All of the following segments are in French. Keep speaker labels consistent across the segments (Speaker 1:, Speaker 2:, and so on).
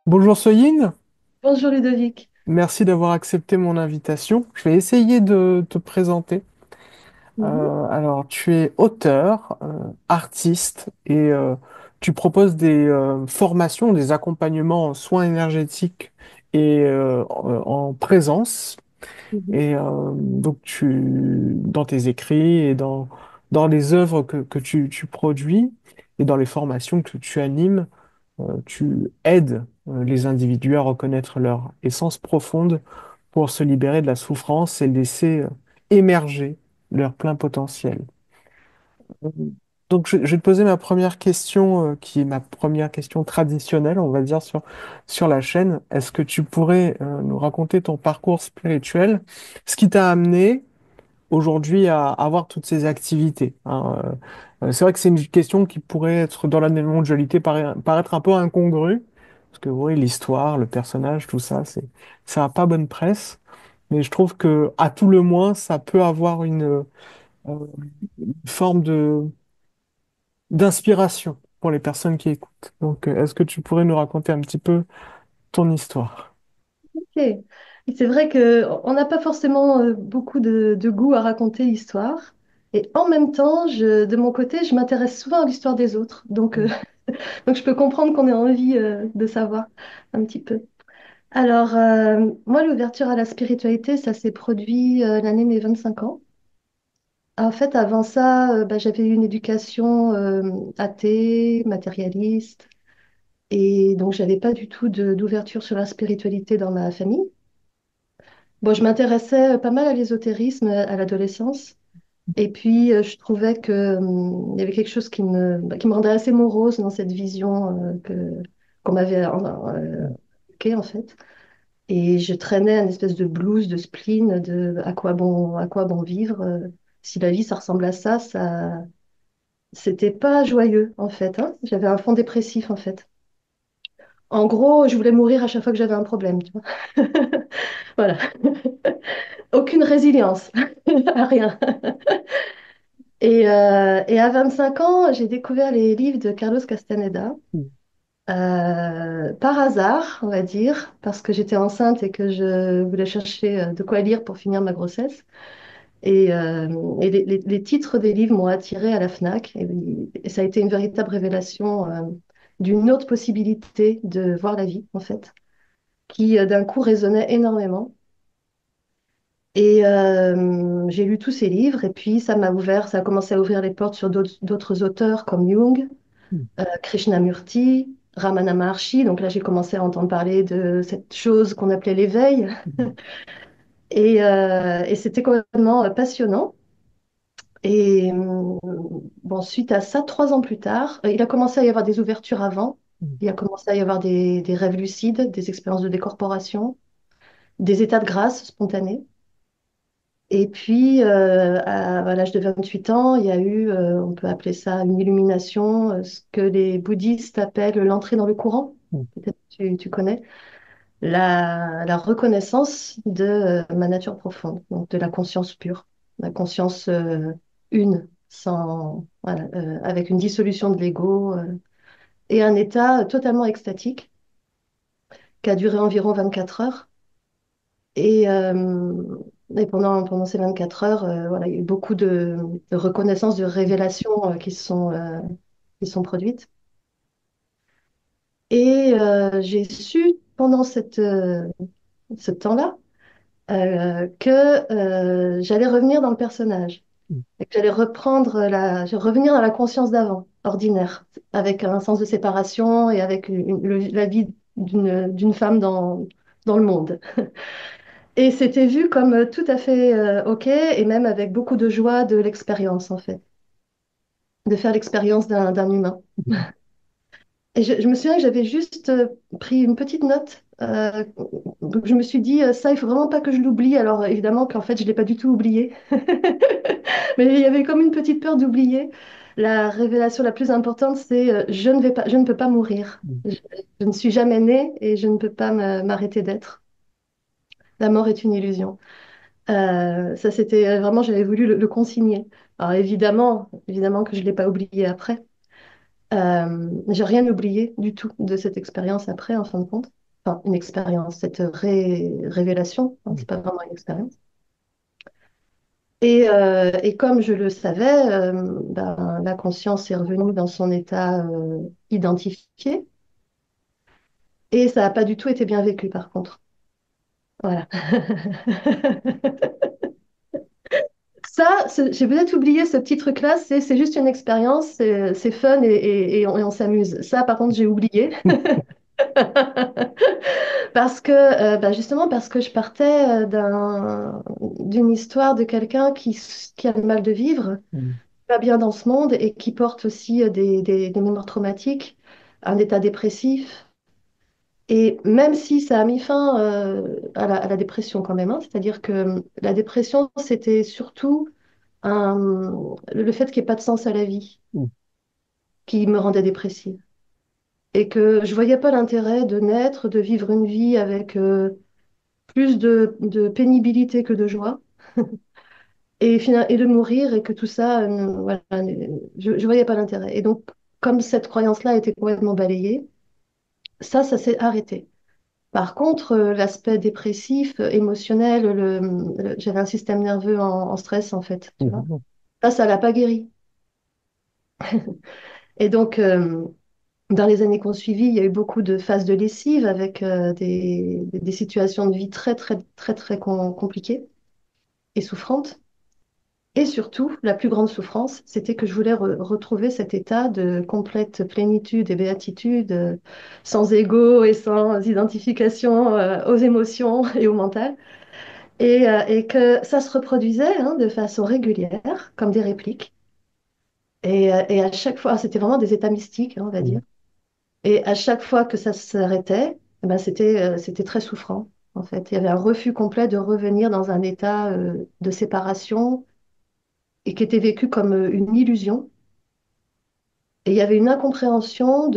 Speaker 1: Bonjour Soyine,
Speaker 2: Bonjour Ludovic.
Speaker 1: merci d'avoir accepté mon invitation. Je vais essayer de te présenter.
Speaker 2: Mhm,
Speaker 1: Alors, tu es auteur, artiste et tu proposes des formations, des accompagnements en soins énergétiques et en présence.
Speaker 2: mhm.
Speaker 1: Et donc, dans tes écrits et dans les œuvres que tu produis et dans les formations que tu animes, tu aides les individus à reconnaître leur essence profonde pour se libérer de la souffrance et laisser émerger leur plein potentiel. Euh, Donc, je vais te poser ma première question, qui est ma première question traditionnelle, on va dire, sur la chaîne. Est-ce que tu pourrais nous raconter ton parcours spirituel, ce qui t'a amené aujourd'hui à avoir toutes ces activités, hein. C'est vrai que c'est une question qui pourrait être dans la mondialité paraître un peu incongrue, parce que oui, l'histoire, le personnage, tout ça, ça a pas bonne presse, mais je trouve que à tout le moins, ça peut avoir une forme d'inspiration pour les personnes qui écoutent. Donc, est-ce que tu pourrais nous raconter un petit peu ton histoire?
Speaker 2: Ok. Et c'est vrai qu'on n'a pas forcément beaucoup de goût à raconter l'histoire. Et en même temps, de mon côté, je m'intéresse souvent à l'histoire des autres. Donc je peux comprendre qu'on ait envie de savoir un petit peu. Alors, moi, l'ouverture à la spiritualité, ça s'est produit l'année de mes 25 ans. En fait, avant ça, j'avais eu une éducation athée, matérialiste. Et donc, j'avais pas du tout d'ouverture sur la spiritualité dans ma famille. Bon, je m'intéressais pas mal à l'ésotérisme à l'adolescence. Et puis, je trouvais que, il y avait quelque chose qui me rendait assez morose dans cette vision qu'on m'avait inculquée, en fait. Et je traînais une espèce de blues, de spleen, de à quoi bon vivre. Si la vie, ça ressemble à ça, c'était pas joyeux, en fait, hein. J'avais un fond dépressif, en fait. En gros, je voulais mourir à chaque fois que j'avais un problème, tu vois. Voilà. Aucune résilience, à rien. Et à 25 ans, j'ai découvert les livres de Carlos Castaneda, par hasard, on va dire, parce que j'étais enceinte et que je voulais chercher de quoi lire pour finir ma grossesse. Et les titres des livres m'ont attirée à la FNAC, et ça a été une véritable révélation d'une autre possibilité de voir la vie, en fait, qui d'un coup résonnait énormément. Et j'ai lu tous ces livres et puis ça a commencé à ouvrir les portes sur d'autres auteurs comme Jung, Krishnamurti, Ramana Maharshi. Donc là, j'ai commencé à entendre parler de cette chose qu'on appelait l'éveil. Et c'était complètement passionnant. Et bon, suite à ça, 3 ans plus tard, il a commencé à y avoir des ouvertures avant. Il a commencé à y avoir des rêves lucides, des expériences de décorporation, des états de grâce spontanés. Et puis, à l'âge de 28 ans, il y a eu, on peut appeler ça une illumination, ce que les bouddhistes appellent l'entrée dans le courant. Peut-être que tu connais. La reconnaissance de ma nature profonde, donc de la conscience pure, la conscience une, voilà, avec une dissolution de l'ego et un état totalement extatique qui a duré environ 24 heures. Et, euh, et pendant ces 24 heures, voilà, il y a eu beaucoup de reconnaissances, de révélations qui sont produites. Et j'ai su pendant ce temps-là que j'allais revenir dans le personnage et que j'allais revenir dans la conscience d'avant, ordinaire, avec un sens de séparation et avec la vie d'une femme dans le monde. Et c'était vu comme tout à fait OK, et même avec beaucoup de joie de l'expérience, en fait, de faire l'expérience d'un humain. Et je me souviens que j'avais juste pris une petite note. Donc je me suis dit, ça, il faut vraiment pas que je l'oublie. Alors évidemment qu'en fait, je l'ai pas du tout oublié. Mais il y avait comme une petite peur d'oublier. La révélation la plus importante, c'est je ne peux pas mourir. Je ne suis jamais née et je ne peux pas m'arrêter d'être. La mort est une illusion. Ça, c'était vraiment, j'avais voulu le consigner. Alors évidemment que je ne l'ai pas oublié après. J'ai rien oublié du tout de cette expérience après, en fin de compte. enfin une expérience, cette révélation, hein, c'est pas vraiment une expérience. Et comme je le savais, ben, la conscience est revenue dans son état identifié, et ça n'a pas du tout été bien vécu par contre. Voilà. Ça, j'ai peut-être oublié ce petit truc-là, c'est juste une expérience, c'est fun et on s'amuse. Ça, par contre, j'ai oublié. Parce que, bah, justement, parce que je partais d'une histoire de quelqu'un qui a le mal de vivre,
Speaker 1: Mm.
Speaker 2: pas bien dans ce monde et qui porte aussi des mémoires traumatiques, un état dépressif. Et même si ça a mis fin à la dépression quand même, hein, c'est-à-dire que la dépression, c'était surtout le fait qu'il n'y ait pas de sens à la vie
Speaker 1: Mm.
Speaker 2: qui me rendait dépressive. Et que je voyais pas l'intérêt de naître, de vivre une vie avec plus de pénibilité que de joie, et de mourir, et que tout ça, voilà, je ne voyais pas l'intérêt. Et donc, comme cette croyance-là a été complètement balayée, ça s'est arrêté. Par contre, l'aspect dépressif, émotionnel, j'avais un système nerveux en stress, en fait, tu vois.
Speaker 1: Mhm.
Speaker 2: Ça l'a pas guéri. Et donc, dans les années qui ont suivi, il y a eu beaucoup de phases de lessive avec des situations de vie très, très, très, très compliquées et souffrantes. Et surtout, la plus grande souffrance, c'était que je voulais retrouver cet état de complète plénitude et béatitude, sans ego et sans identification aux émotions et au mental. Et que ça se reproduisait hein, de façon régulière, comme des répliques. Et à chaque fois, c'était vraiment des états mystiques, hein, on va
Speaker 1: Mm.
Speaker 2: dire. Et à chaque fois que ça s'arrêtait, eh ben, c'était très souffrant, en fait. Il y avait un refus complet de revenir dans un état de séparation et qui était vécu comme une illusion. Et il y avait une incompréhension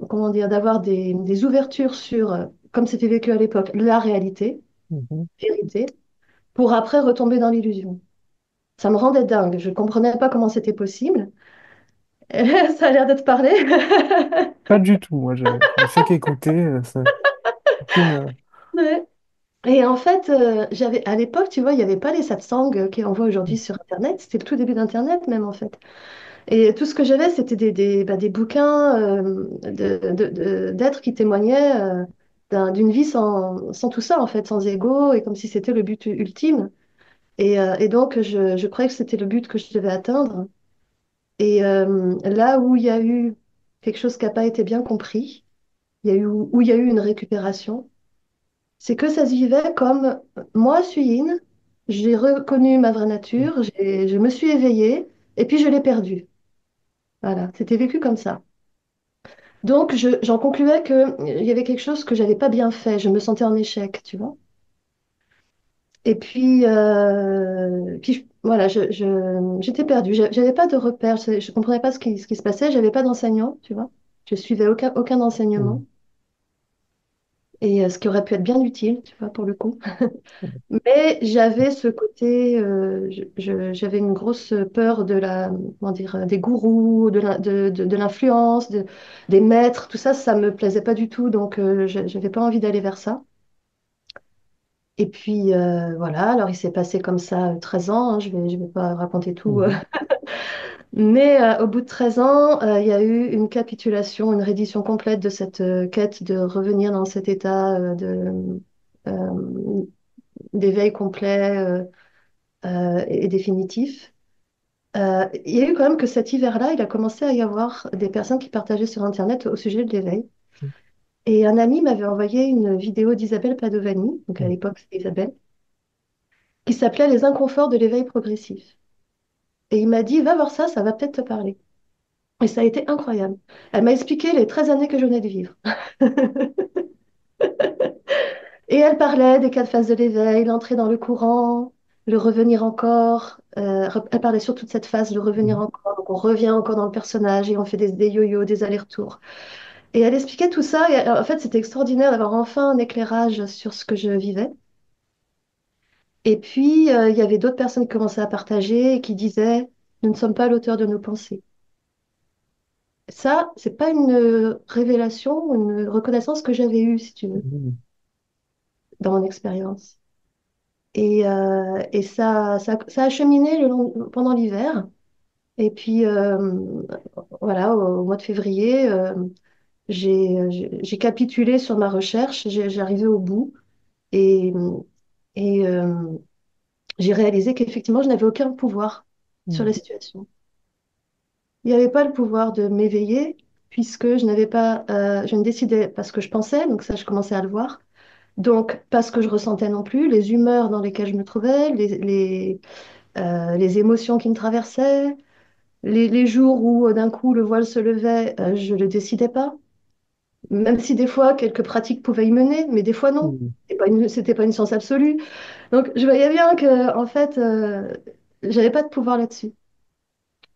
Speaker 2: comment dire, d'avoir des ouvertures sur, comme c'était vécu à l'époque, la réalité,
Speaker 1: Mhm.
Speaker 2: vérité, pour après retomber dans l'illusion. Ça me rendait dingue. Je ne comprenais pas comment c'était possible. Ça a l'air d'être parlé.
Speaker 1: Pas du tout. Moi, je ne fais qu'écouter. Ça, aucune,
Speaker 2: Ouais. Et en fait, à l'époque, tu vois, il n'y avait pas les satsangs qu'on voit aujourd'hui sur Internet. C'était le tout début d'Internet, même, en fait. Et tout ce que j'avais, c'était des bouquins d'êtres qui témoignaient d'une vie sans tout ça, en fait, sans ego, et comme si c'était le but ultime. Et donc, je croyais que c'était le but que je devais atteindre. Et là où il y a eu quelque chose qui n'a pas été bien compris, où il y a eu une récupération, c'est que ça se vivait comme moi, suis Yin, j'ai reconnu ma vraie nature, je me suis éveillée, et puis je l'ai perdue. Voilà, c'était vécu comme ça. Donc, j'en concluais qu'il y avait quelque chose que j'avais pas bien fait, je me sentais en échec, tu vois. Et puis, voilà, j'étais perdue, j'avais pas de repères, je comprenais pas ce qui se passait, j'avais pas d'enseignant, tu vois. Je suivais aucun enseignement,
Speaker 1: mm.
Speaker 2: et ce qui aurait pu être bien utile, tu vois, pour le coup. Mais j'avais ce côté, j'avais une grosse peur comment dire, des gourous, de l'influence, des maîtres, tout ça, ça me plaisait pas du tout, donc j'avais pas envie d'aller vers ça. Et puis voilà, alors il s'est passé comme ça 13 ans, hein, je vais pas raconter tout,
Speaker 1: Mhm.
Speaker 2: mais au bout de 13 ans, il y a eu une capitulation, une reddition complète de cette quête de revenir dans cet état euh, d'éveil complet et définitif. Il y a eu quand même que cet hiver-là, il a commencé à y avoir des personnes qui partageaient sur Internet au sujet de l'éveil. Et un ami m'avait envoyé une vidéo d'Isabelle Padovani, donc à
Speaker 1: Mm.
Speaker 2: l'époque c'était Isabelle, qui s'appelait Les inconforts de l'éveil progressif. Et il m'a dit, va voir ça, ça va peut-être te parler. Et ça a été incroyable. Elle m'a expliqué les 13 années que je venais de vivre. Et elle parlait des quatre phases de l'éveil, l'entrée dans le courant, le revenir encore. Elle parlait surtout de cette phase, le revenir
Speaker 1: Mhm.
Speaker 2: encore. Donc on revient encore dans le personnage et on fait des yo-yo, des allers-retours. Et elle expliquait tout ça. Et en fait, c'était extraordinaire d'avoir enfin un éclairage sur ce que je vivais. Et puis, il y avait d'autres personnes qui commençaient à partager et qui disaient, nous ne sommes pas l'auteur de nos pensées. Ça, c'est pas une révélation, une reconnaissance que j'avais eue, si tu veux,
Speaker 1: Mhm.
Speaker 2: dans mon expérience. Et ça a cheminé pendant l'hiver. Et puis, voilà, au mois de février, j'ai capitulé sur ma recherche, j'ai arrivé au bout et, et j'ai réalisé qu'effectivement, je n'avais aucun pouvoir sur la
Speaker 1: Mhm.
Speaker 2: situation. Il n'y avait pas le pouvoir de m'éveiller puisque je n'avais pas, je ne décidais pas ce que je pensais, donc ça, je commençais à le voir. Donc, pas ce que je ressentais non plus, les humeurs dans lesquelles je me trouvais, les émotions qui me traversaient, les jours où d'un coup le voile se levait, je ne le décidais pas. Même si des fois quelques pratiques pouvaient y mener, mais des fois non.
Speaker 1: Mhm.
Speaker 2: C'était pas une science absolue. Donc je voyais bien que en fait, j'avais pas de pouvoir là-dessus.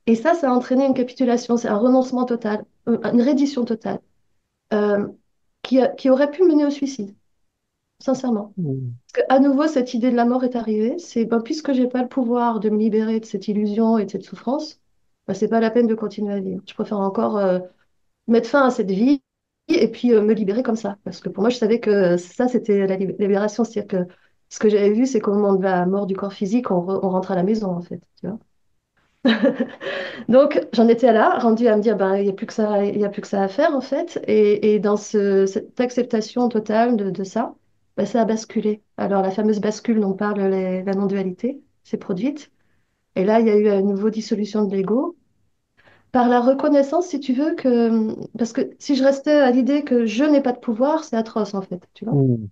Speaker 2: Et ça a entraîné une capitulation, c'est un renoncement total, une reddition totale, euh, qui aurait pu mener au suicide, sincèrement.
Speaker 1: Mhm.
Speaker 2: Parce qu'à nouveau, cette idée de la mort est arrivée. C'est ben, puisque j'ai pas le pouvoir de me libérer de cette illusion et de cette souffrance, ben, c'est pas la peine de continuer à vivre. Je préfère encore mettre fin à cette vie et puis me libérer comme ça. Parce que pour moi, je savais que ça, c'était la libération. C'est-à-dire que ce que j'avais vu, c'est qu'au moment de la mort du corps physique, on rentre à la maison, en fait. Tu vois. Donc, j'en étais là, rendue à me dire, ben, il n'y a plus que ça, il y a plus que ça à faire, en fait. Et dans cette acceptation totale de ça, ben, ça a basculé. Alors, la fameuse bascule dont parle la non-dualité s'est produite. Et là, il y a eu à nouveau dissolution de l'ego. Par la reconnaissance, si tu veux, que... Parce que si je restais à l'idée que je n'ai pas de pouvoir, c'est atroce, en fait, tu vois.
Speaker 1: Mhm.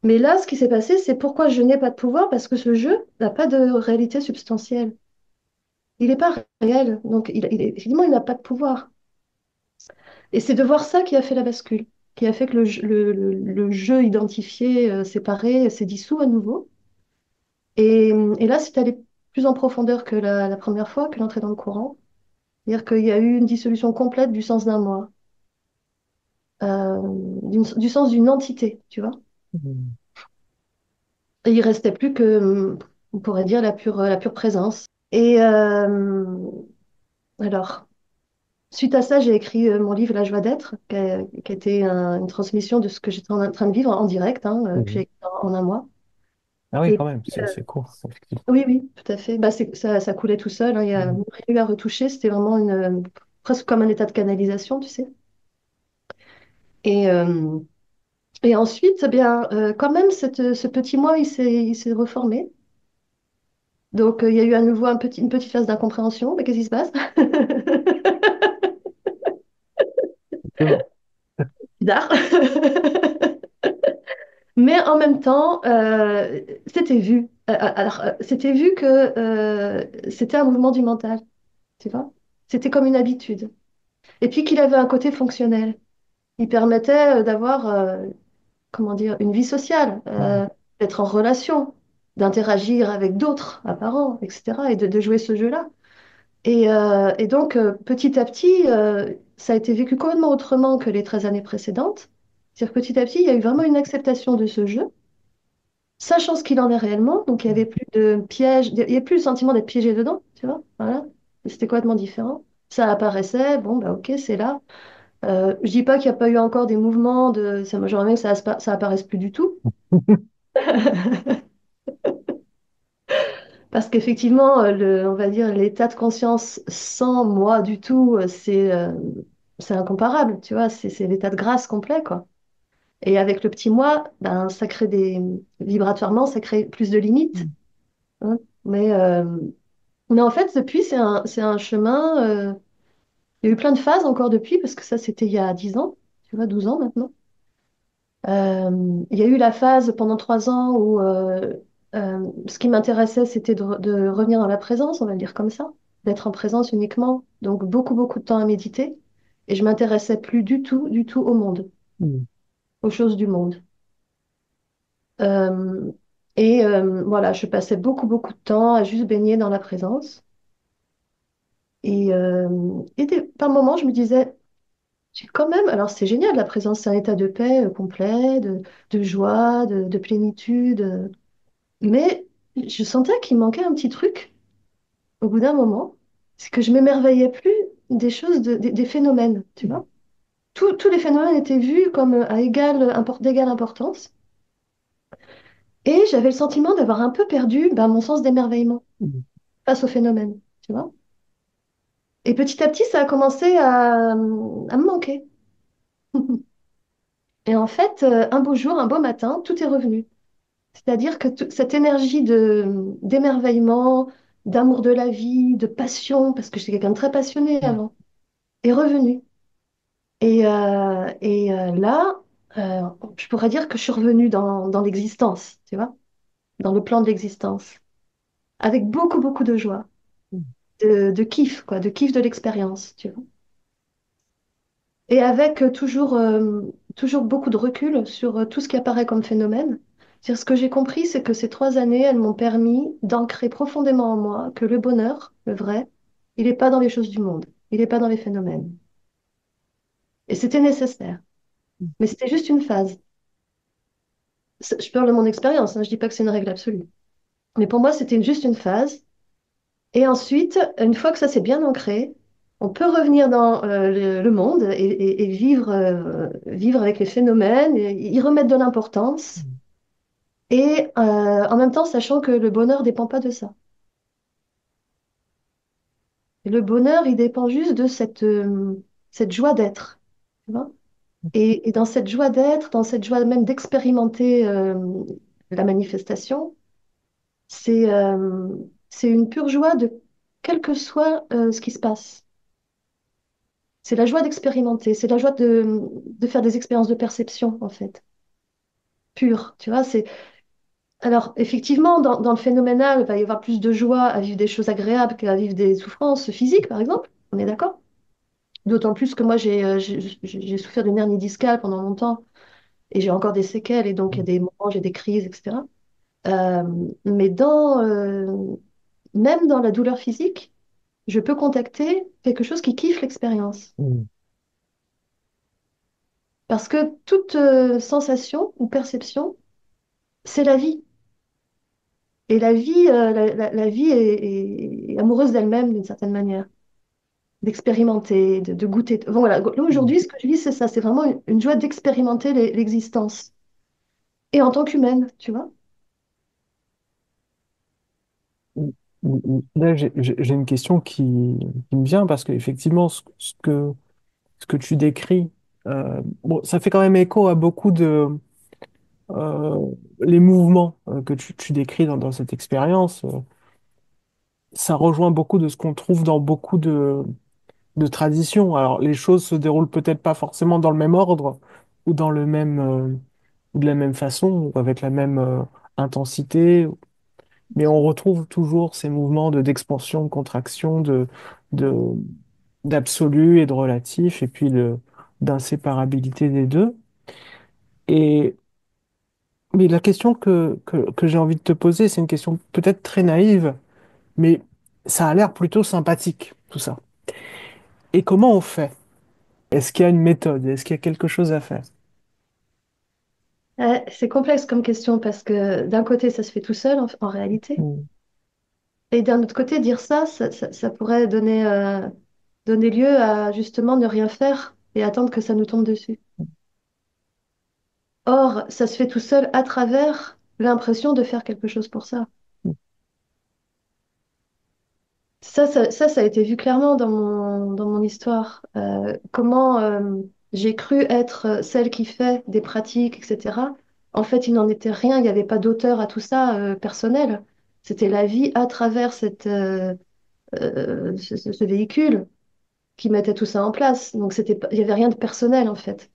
Speaker 2: Mais là, ce qui s'est passé, c'est pourquoi je n'ai pas de pouvoir, parce que ce jeu n'a pas de réalité substantielle. Il n'est pas réel, donc effectivement, il n'a pas de pouvoir. Et c'est de voir ça qui a fait la bascule, qui a fait que le jeu identifié, séparé, s'est dissous à nouveau. Et là, c'est allé plus en profondeur que la première fois, que l'entrée dans le courant. C'est-à-dire qu'il y a eu une dissolution complète du sens d'un moi, du sens d'une entité, tu vois.
Speaker 1: Mhm.
Speaker 2: Et il restait plus que, on pourrait dire, la pure présence. Et alors, suite à ça, j'ai écrit mon livre La joie d'être, qui a été une transmission de ce que j'étais en train de vivre en direct, hein, que j'ai
Speaker 1: Mhm.
Speaker 2: écrit en un mois.
Speaker 1: Ah oui,
Speaker 2: Et
Speaker 1: quand même,
Speaker 2: puis,
Speaker 1: c'est court, effectivement.
Speaker 2: oui, oui, tout à fait. Bah, ça coulait tout seul, hein, il y a
Speaker 1: Mhm.
Speaker 2: rien eu à retoucher. C'était vraiment presque comme un état de canalisation, tu sais. Et, euh, et ensuite, eh bien, quand même, ce petit moi, il s'est reformé. Donc, il y a eu à nouveau une petite phase d'incompréhension. Mais qu'est-ce qui se passe?
Speaker 1: Effectivement.
Speaker 2: Bizarre. Mais en même temps, c'était vu. Alors, c'était vu que c'était un mouvement du mental, tu vois. C'était comme une habitude. Et puis qu'il avait un côté fonctionnel. Il permettait d'avoir, comment dire, une vie sociale,
Speaker 1: Mhm.
Speaker 2: d'être en relation, d'interagir avec d'autres apparents, etc. Et de jouer ce jeu-là. Et donc, petit à petit, ça a été vécu complètement autrement que les 13 années précédentes. C'est-à-dire que petit à petit, il y a eu vraiment une acceptation de ce jeu, sachant ce qu'il en est réellement. Donc, il n'y avait plus de piège, il n'y avait plus le sentiment d'être piégé dedans, tu vois. Voilà. C'était complètement différent. Ça apparaissait, bon, bah ok, c'est là. Je dis pas qu'il n'y a pas eu encore des mouvements de. J'aimerais bien que ça apparaisse plus du tout. Parce qu'effectivement, on va dire l'état de conscience sans moi du tout, c'est incomparable, tu vois, c'est l'état de grâce complet, quoi. Et avec le petit moi, ben, ça crée vibratoirement, ça crée plus de limites, hein. Mais en fait, depuis, c'est un chemin. Il y a eu plein de phases encore depuis, parce que ça, c'était il y a 10 ans, tu vois, 12 ans maintenant. Il y a eu la phase pendant 3 ans où ce qui m'intéressait, c'était de revenir dans la présence, on va le dire comme ça, d'être en présence uniquement. Donc beaucoup, beaucoup de temps à méditer. Et je m'intéressais plus du tout au monde,
Speaker 1: Mhm.
Speaker 2: aux choses du monde. Euh, et voilà, je passais beaucoup, beaucoup de temps à juste baigner dans la présence. Et par moments, je me disais, j'ai quand même, alors c'est génial, la présence, c'est un état de paix complet, de joie, de plénitude. Mais je sentais qu'il manquait un petit truc au bout d'un moment. C'est que je m'émerveillais plus des choses, des phénomènes, tu vois. Tous les phénomènes étaient vus comme d'égale importance. Et j'avais le sentiment d'avoir un peu perdu ben, mon sens d'émerveillement face aux phénomènes, tu vois. Et petit à petit, ça a commencé à me manquer. Et en fait, un beau jour, un beau matin, tout est revenu. C'est-à-dire que cette énergie d'émerveillement, d'amour de la vie, de passion, parce que j'étais quelqu'un de très passionné avant, est revenue. Là, euh, je pourrais dire que je suis revenue dans l'existence, tu vois, dans le plan de l'existence, avec beaucoup, beaucoup de joie, de kiff, quoi, de kiff de l'expérience, tu vois. Et avec toujours beaucoup de recul sur tout ce qui apparaît comme phénomène. C'est-à-dire, ce que j'ai compris, c'est que ces 3 années, elles m'ont permis d'ancrer profondément en moi que le bonheur, le vrai, il n'est pas dans les choses du monde, il n'est pas dans les phénomènes. Et c'était nécessaire. Mais c'était juste une phase. Je parle de mon expérience, hein, je dis pas que c'est une règle absolue. Mais pour moi, c'était juste une phase. Et ensuite, une fois que ça s'est bien ancré, on peut revenir dans le monde et vivre avec les phénomènes, et y remettre de l'importance. Et en même temps, sachant que le bonheur ne dépend pas de ça. Et le bonheur, il dépend juste de cette joie d'être. Tu vois. Et dans cette joie d'être, dans cette joie même d'expérimenter la manifestation, c'est c'est une pure joie de quel que soit ce qui se passe. C'est la joie d'expérimenter, c'est la joie de faire des expériences de perception, en fait, pure. Tu vois, c'est... Alors, effectivement, dans le phénoménal, il va y avoir plus de joie à vivre des choses agréables qu'à vivre des souffrances physiques, par exemple. On est d'accord? D'autant plus que moi, j'ai souffert d'une hernie discale pendant longtemps et j'ai encore des séquelles, et donc il y a des moments, j'ai des crises, etc. Euh, mais même dans la douleur physique, je peux contacter quelque chose qui kiffe l'expérience. Parce que toute sensation ou perception, c'est la vie. Et la vie, la vie est amoureuse d'elle-même d'une certaine manière, d'expérimenter, de goûter. Bon, voilà, là aujourd'hui, ce que je vis, c'est ça, c'est vraiment une joie d'expérimenter l'existence. Et en tant qu'humaine, tu vois.
Speaker 1: Là, j'ai une question qui me vient parce qu'effectivement, ce que tu décris, bon, ça fait quand même écho à beaucoup de les mouvements que tu décris dans cette expérience. Ça rejoint beaucoup de ce qu'on trouve dans beaucoup de traditions. Alors, les choses se déroulent peut-être pas forcément dans le même ordre ou dans le même, ou de la même façon ou avec la même intensité. Mais on retrouve toujours ces mouvements d'expansion, de contraction, de, d'absolu et de relatif, et puis d'inséparabilité des deux. Et, mais la question que j'ai envie de te poser, c'est une question peut-être très naïve, mais ça a l'air plutôt sympathique, tout ça. Et comment on fait? Est-ce qu'il y a une méthode? Est-ce qu'il y a quelque chose à faire?
Speaker 2: C'est complexe comme question parce que d'un côté, ça se fait tout seul en réalité.
Speaker 1: Mm.
Speaker 2: Et d'un autre côté, dire ça pourrait donner lieu à justement ne rien faire et attendre que ça nous tombe dessus. Or, ça se fait tout seul à travers l'impression de faire quelque chose pour ça. Ça a été vu clairement dans mon histoire. Comment j'ai cru être celle qui fait des pratiques, etc. En fait, il n'en était rien, il n'y avait pas d'auteur à tout ça personnel. C'était la vie à travers ce véhicule qui mettait tout ça en place. Donc, il n'y avait rien de personnel, en fait.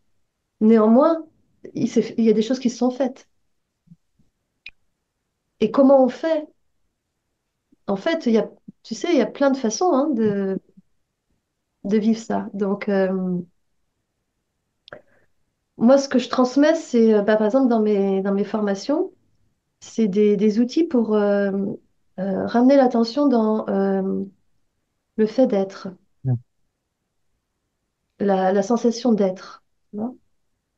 Speaker 2: Néanmoins, il y a des choses qui se sont faites. Et comment on fait? En fait, tu sais, il y a plein de façons hein, de vivre ça. Donc, moi, ce que je transmets, c'est, bah, par exemple, dans mes formations, c'est des outils pour ramener l'attention dans le fait d'être, la sensation d'être, tu vois,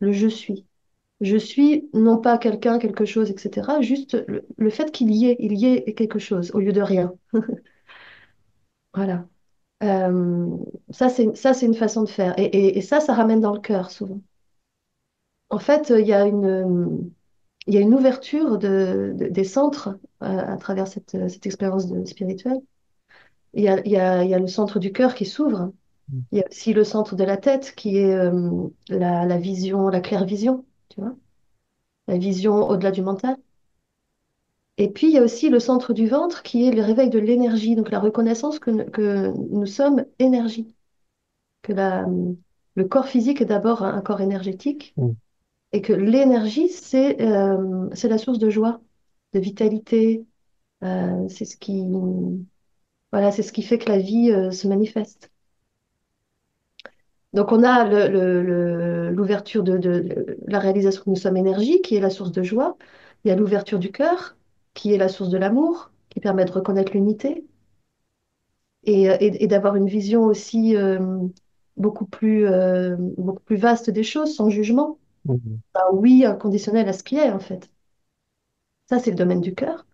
Speaker 2: le je suis. Je suis non pas quelqu'un, quelque chose, etc. Juste le fait il y ait quelque chose au lieu de rien. Voilà. Euh, ça, c'est une façon de faire. Et ça ramène dans le cœur souvent. En fait, il y a une ouverture des centres à travers cette expérience spirituelle. Il y a le centre du cœur qui s'ouvre. Il y a aussi le centre de la tête qui est la vision, la claire vision, tu vois, la vision au-delà du mental. Et puis, il y a aussi le centre du ventre qui est le réveil de l'énergie, donc la reconnaissance que nous sommes énergie, que le corps physique est d'abord un corps énergétique
Speaker 1: Mm.
Speaker 2: et que l'énergie, c'est la source de joie, de vitalité, c'est ce qui, voilà, c'est ce qui fait que la vie se manifeste. Donc, on a l'ouverture de la réalisation que nous sommes énergie, qui est la source de joie. Il y a l'ouverture du cœur, qui est la source de l'amour, qui permet de reconnaître l'unité et d'avoir une vision aussi beaucoup plus vaste des choses, sans jugement.
Speaker 1: Mm.
Speaker 2: Un oui inconditionnel à ce qui est, en fait. Ça, c'est le domaine du cœur.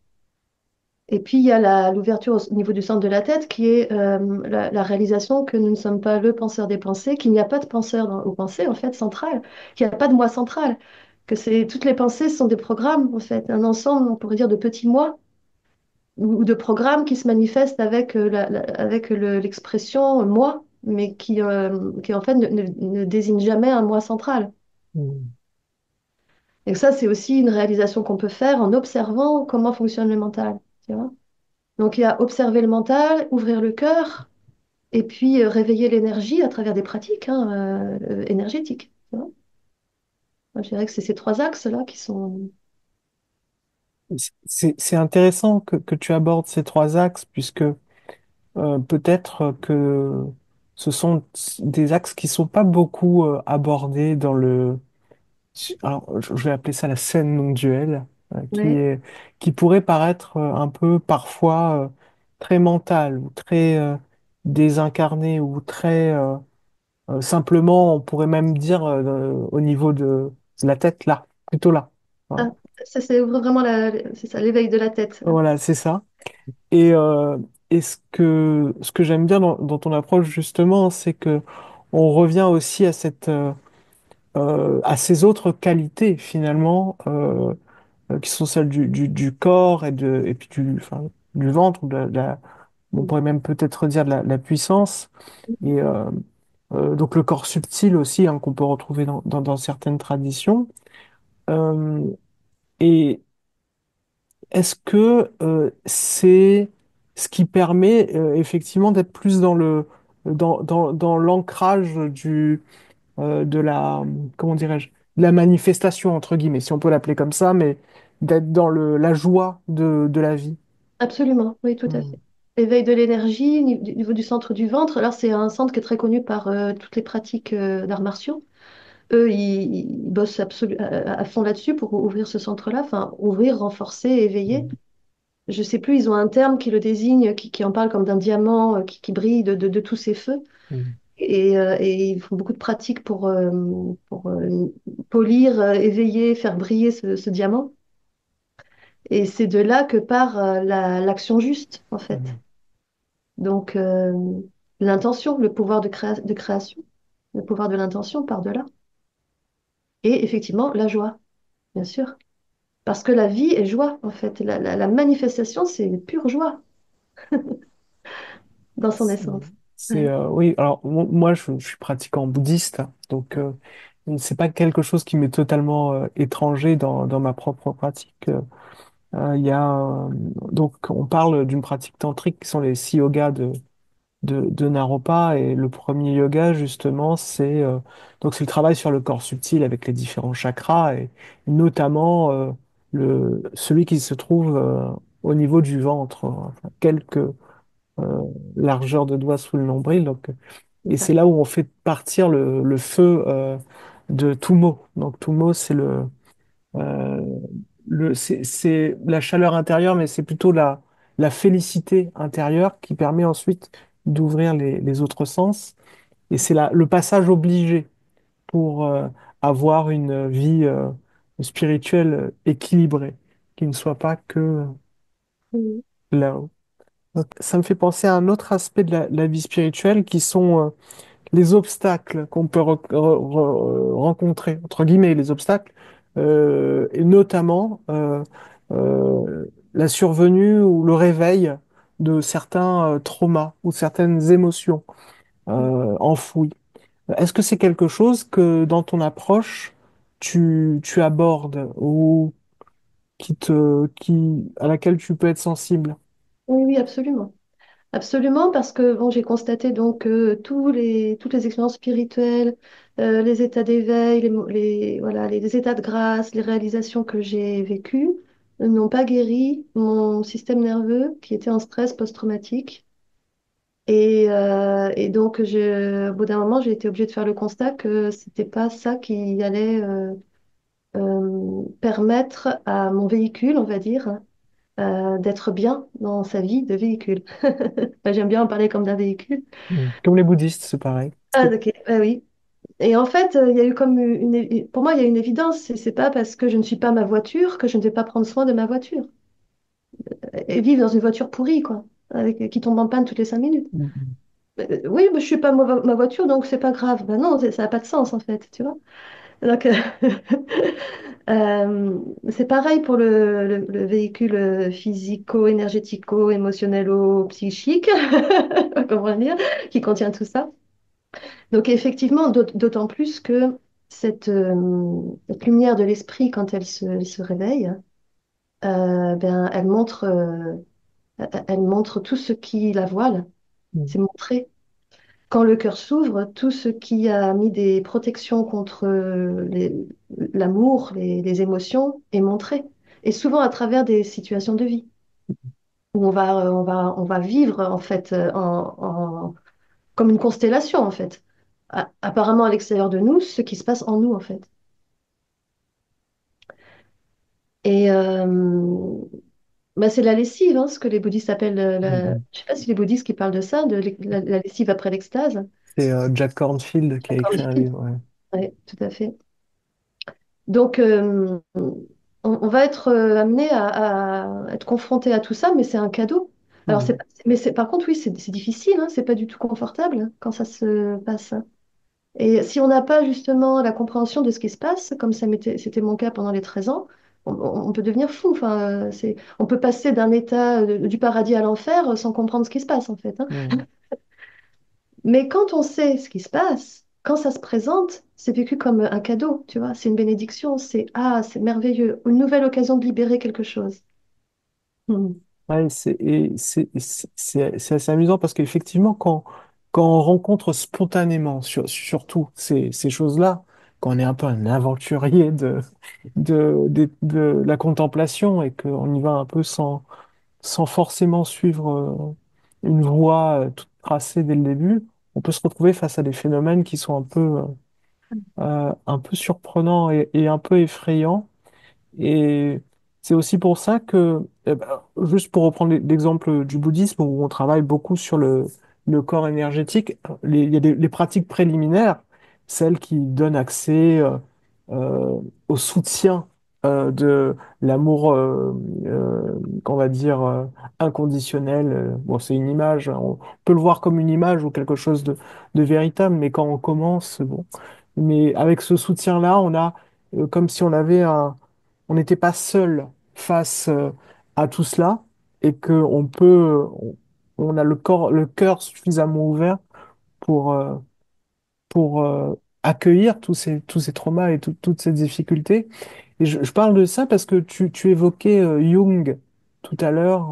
Speaker 2: Et puis, il y a l'ouverture au niveau du centre de la tête, qui est la réalisation que nous ne sommes pas le penseur des pensées, qu'il n'y a pas de penseur aux pensées, en fait, central, qu'il n'y a pas de moi central, que toutes les pensées sont des programmes, en fait, un ensemble, on pourrait dire, de petits moi, ou de programmes qui se manifestent avec, avec l'expression moi, mais qui en fait, ne désigne jamais un moi central.
Speaker 1: Mm.
Speaker 2: Et ça, c'est aussi une réalisation qu'on peut faire en observant comment fonctionne le mental, tu vois. Donc, il y a observer le mental, ouvrir le cœur, et puis réveiller l'énergie à travers des pratiques énergétiques. Tu vois. Moi, je dirais que c'est ces trois axes-là qui sont...
Speaker 1: C'est intéressant que tu abordes ces trois axes, puisque peut-être que ce sont des axes qui sont pas beaucoup abordés dans alors, je vais appeler ça la scène non duelle,
Speaker 2: Ouais.
Speaker 1: qui pourrait paraître un peu parfois très mentale ou très désincarnée ou très simplement, on pourrait même dire au niveau de la tête là, plutôt là. Voilà,
Speaker 2: Ah, ça, c'est vraiment c'est ça, l'éveil de la tête.
Speaker 1: voilà, c'est ça. Et, ce que j'aime bien dans ton approche justement, c'est que on revient aussi à à ces autres qualités finalement. Qui sont celles du corps et puis enfin, du ventre, ou on pourrait même peut-être dire de la puissance. Et donc le corps subtil aussi, hein, qu'on peut retrouver dans certaines traditions. Euh, et est-ce que c'est ce qui permet effectivement d'être plus dans l'ancrage de comment dirais-je, de la manifestation, entre guillemets, si on peut l'appeler comme ça, mais d'être dans la joie de la vie.
Speaker 2: Absolument, oui, tout à
Speaker 1: Mm.
Speaker 2: fait. Éveil de l'énergie au niveau du centre du ventre. Alors, c'est un centre qui est très connu par toutes les pratiques d'arts martiaux. Eux, ils bossent à fond là-dessus pour ouvrir ce centre-là, enfin, ouvrir, renforcer, éveiller. Je sais plus, ils ont un terme qui le désigne, qui en parle comme d'un diamant qui brille de tous ses feux.
Speaker 1: Mm.
Speaker 2: Et ils font beaucoup de pratiques pour polir, éveiller, faire briller ce diamant. Et c'est de là que part l'action juste, en fait.
Speaker 1: Mm.
Speaker 2: Donc, l'intention, le pouvoir de création, le pouvoir de l'intention part de là. Et effectivement, la joie, bien sûr. Parce que la vie est joie, en fait. La manifestation, c'est pure joie dans son
Speaker 1: C'est,
Speaker 2: essence. Ouais.
Speaker 1: oui, alors moi je suis pratiquant bouddhiste, hein, donc c'est pas quelque chose qui m'est totalement étranger dans ma propre pratique. Il y a, donc on parle d'une pratique tantrique qui sont les 6 yogas de Naropa, et le premier yoga justement c'est le travail sur le corps subtil avec les différents chakras, et notamment celui qui se trouve au niveau du ventre, enfin, quelques largeurs de doigts sous le nombril. Donc,
Speaker 2: C'est
Speaker 1: et
Speaker 2: ça.
Speaker 1: c'est là où on fait partir le feu de Tumo. Donc Tumo, euh, c'est la chaleur intérieure, mais c'est plutôt la félicité intérieure qui permet ensuite d'ouvrir les autres sens. Et c'est le passage obligé pour avoir une vie spirituelle équilibrée, qui ne soit pas que
Speaker 2: Mhm.
Speaker 1: là-haut. Ça me fait penser à un autre aspect de la vie spirituelle qui sont les obstacles qu'on peut rencontrer, entre guillemets, les obstacles, et notamment la survenue ou le réveil de certains traumas ou certaines émotions enfouies. Est-ce que c'est quelque chose que dans ton approche, tu abordes ou à laquelle tu peux être sensible?
Speaker 2: Oui, oui, absolument. Absolument, parce que bon, j'ai constaté donc que toutes les expériences spirituelles, les états d'éveil, voilà, les états de grâce, les réalisations que j'ai vécues n'ont pas guéri mon système nerveux qui était en stress post-traumatique. Et donc, au bout d'un moment, j'ai été obligée de faire le constat que c'était pas ça qui allait permettre à mon véhicule, on va dire, d'être bien dans sa vie de véhicule. Enfin, j'aime bien en parler comme d'un véhicule.
Speaker 1: Comme les bouddhistes, c'est pareil.
Speaker 2: Ah, ok, ah oui. Et en fait, il y a eu comme pour moi, il y a une évidence. C'est pas parce que je ne suis pas ma voiture que je ne vais pas prendre soin de ma voiture. Et vivre dans une voiture pourrie, quoi, qui tombe en panne toutes les 5 minutes.
Speaker 1: Mhm.
Speaker 2: Oui, mais je suis pas ma voiture, donc c'est pas grave. Ben non, ça n'a pas de sens, en fait, tu vois. Donc, c'est pareil pour le véhicule physico-énergético-émotionnelo-psychique, comment dire, qui contient tout ça. Donc effectivement, d'autant plus que cette lumière de l'esprit, quand elle se réveille, ben, elle montre tout ce qui la voile, c'est montré. Quand le cœur s'ouvre, tout ce qui a mis des protections contre l'amour, les émotions est montré. Et souvent à travers des situations de vie, où on va vivre en fait comme une constellation en fait. Apparemment à l'extérieur de nous, ce qui se passe en nous en fait. Et bah, c'est la lessive, hein, ce que les bouddhistes appellent
Speaker 1: Mhm.
Speaker 2: Je sais pas si les bouddhistes qui parlent de ça, la lessive après l'extase.
Speaker 1: C'est Jack Cornfield qui a
Speaker 2: D'accord,
Speaker 1: écrit un livre. Ouais.
Speaker 2: oui, tout à fait. Donc, on va être amené à être confronté à tout ça, mais c'est un cadeau. Alors,
Speaker 1: Mhm.
Speaker 2: par contre, oui, c'est difficile, hein, c'est pas du tout confortable hein, quand ça se passe. Et si on n'a pas justement la compréhension de ce qui se passe, comme c'était mon cas pendant les 13 ans, on peut devenir fou. Enfin, on peut passer d'un état du paradis à l'enfer sans comprendre ce qui se passe, en fait, hein.
Speaker 1: Mhm.
Speaker 2: Mais quand on sait ce qui se passe, quand ça se présente, c'est vécu comme un cadeau, tu vois. C'est une bénédiction, c'est merveilleux, une nouvelle occasion de libérer quelque chose. Hmm.
Speaker 1: Ouais, c'est assez amusant parce qu'effectivement, quand on rencontre spontanément, surtout ces choses-là, quand on est un peu un aventurier de la contemplation et qu'on y va un peu sans forcément suivre une voie toute tracée dès le début, on peut se retrouver face à des phénomènes qui sont un peu surprenants et un peu effrayants. Et c'est aussi pour ça que, juste pour reprendre l'exemple du bouddhisme, où on travaille beaucoup sur le corps énergétique, il y a les pratiques préliminaires, celles qui donnent accès au soutien de l'amour, qu'on va dire, inconditionnel. Bon, c'est une image, hein, on peut le voir comme une image ou quelque chose de véritable, mais quand on commence, bon. Mais avec ce soutien-là, on a comme si on n'était pas seul face à tout cela et que on a le cœur suffisamment ouvert pour, accueillir tous ces traumas et toutes ces difficultés. Et je parle de ça parce que tu évoquais Jung tout à l'heure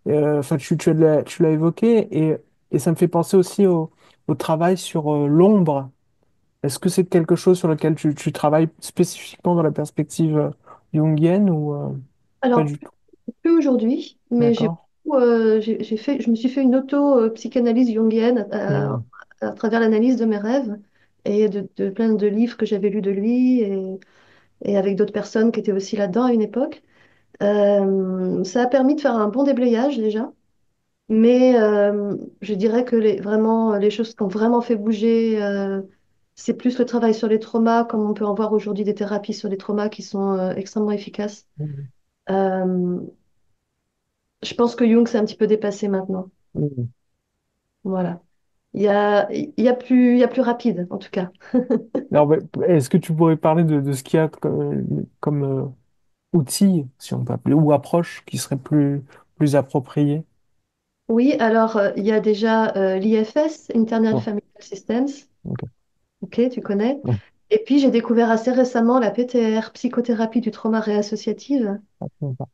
Speaker 1: enfin, tu l'as évoqué et ça me fait penser aussi au travail sur l'ombre. Est-ce que c'est quelque chose sur lequel tu travailles spécifiquement dans la perspective jungienne ou pas
Speaker 2: Alors,
Speaker 1: du tout?
Speaker 2: plus aujourd'hui, mais
Speaker 1: D'accord.
Speaker 2: je me suis fait une auto-psychanalyse jungienne
Speaker 1: Hmm.
Speaker 2: à travers l'analyse de mes rêves et de plein de livres que j'avais lus de lui et avec d'autres personnes qui étaient aussi là-dedans à une époque. Ça a permis de faire un bon déblayage déjà, mais je dirais que vraiment, les choses qui ont vraiment fait bouger, c'est plus le travail sur les traumas, comme on peut en voir aujourd'hui des thérapies sur les traumas qui sont extrêmement efficaces.
Speaker 1: Hmm.
Speaker 2: Euh, Je pense que Jung s'est un petit peu dépassé maintenant.
Speaker 1: Mhm.
Speaker 2: Voilà. Il y a plus rapide, en tout cas.
Speaker 1: Alors, est-ce que tu pourrais parler de ce qu'il y a comme, outil, si on peut appeler, ou approche qui serait plus appropriée?
Speaker 2: Oui, alors il y a déjà l'IFS, Internal
Speaker 1: Bon,
Speaker 2: Familial Systems.
Speaker 1: ok.
Speaker 2: Ok, tu connais.
Speaker 1: Ouais,
Speaker 2: Et puis j'ai découvert assez récemment la PTR, psychothérapie du trauma réassociative.
Speaker 1: sympa.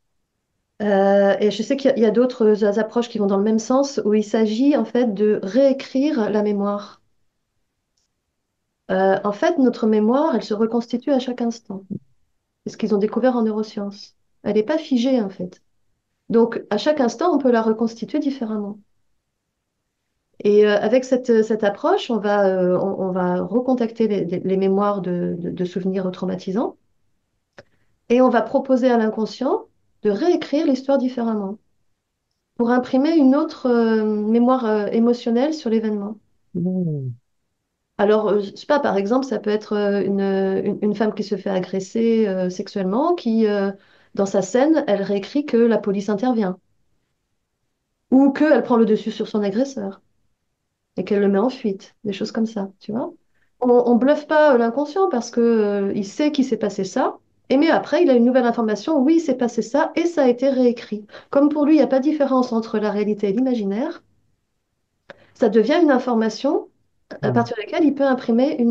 Speaker 2: Et je sais qu'il y a d'autres approches qui vont dans le même sens, où il s'agit en fait de réécrire la mémoire. En fait, notre mémoire, elle se reconstitue à chaque instant. C'est ce qu'ils ont découvert en neurosciences. Elle n'est pas figée en fait. Donc à chaque instant, on peut la reconstituer différemment. Et avec cette approche, on va recontacter les mémoires de souvenirs traumatisants et on va proposer à l'inconscient de réécrire l'histoire différemment pour imprimer une autre mémoire émotionnelle sur l'événement.
Speaker 1: Mhm.
Speaker 2: Alors, je sais pas, par exemple, ça peut être une femme qui se fait agresser sexuellement, qui, dans sa scène, elle réécrit que la police intervient ou qu'elle prend le dessus sur son agresseur et qu'elle le met en fuite, des choses comme ça, tu vois. On bluffe pas l'inconscient parce que il sait qu'il s'est passé ça, et mais après il a une nouvelle information, oui, il s'est passé ça et ça a été réécrit. Comme pour lui, il n'y a pas de différence entre la réalité et l'imaginaire, ça devient une information à
Speaker 1: Mhm.
Speaker 2: partir de laquelle il peut imprimer de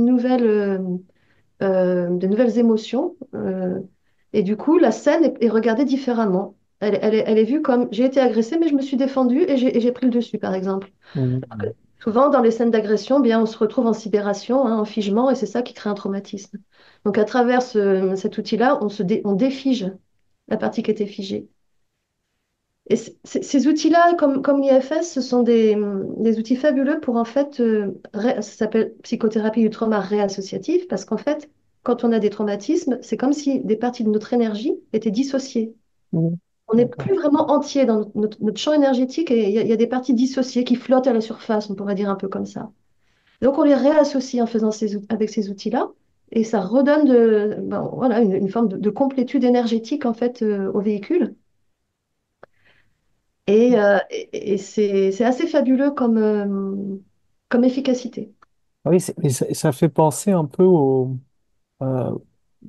Speaker 2: nouvelles émotions, et du coup la scène est regardée différemment. Elle est vue comme j'ai été agressée, mais je me suis défendue et j'ai pris le dessus, par exemple.
Speaker 1: Mhm.
Speaker 2: Souvent, dans les scènes d'agression, bien, on se retrouve en sidération, hein, en figement, et c'est ça qui crée un traumatisme. Donc, à travers cet outil-là, on défige la partie qui était figée. Et ces outils-là, comme l'IFS, ce sont des outils fabuleux pour, en fait, ça s'appelle psychothérapie du trauma réassociatif, parce qu'en fait, quand on a des traumatismes, c'est comme si des parties de notre énergie étaient dissociées.
Speaker 1: Mhm.
Speaker 2: On n'est
Speaker 1: D'accord.
Speaker 2: plus vraiment entier dans notre champ énergétique, et il y a des parties dissociées qui flottent à la surface, on pourrait dire un peu comme ça. Donc, on les réassocie en faisant avec ces outils-là, et ça redonne ben, voilà, une forme de complétude énergétique en fait au véhicule. Et c'est assez fabuleux comme efficacité.
Speaker 1: Ah oui, mais ça fait penser un peu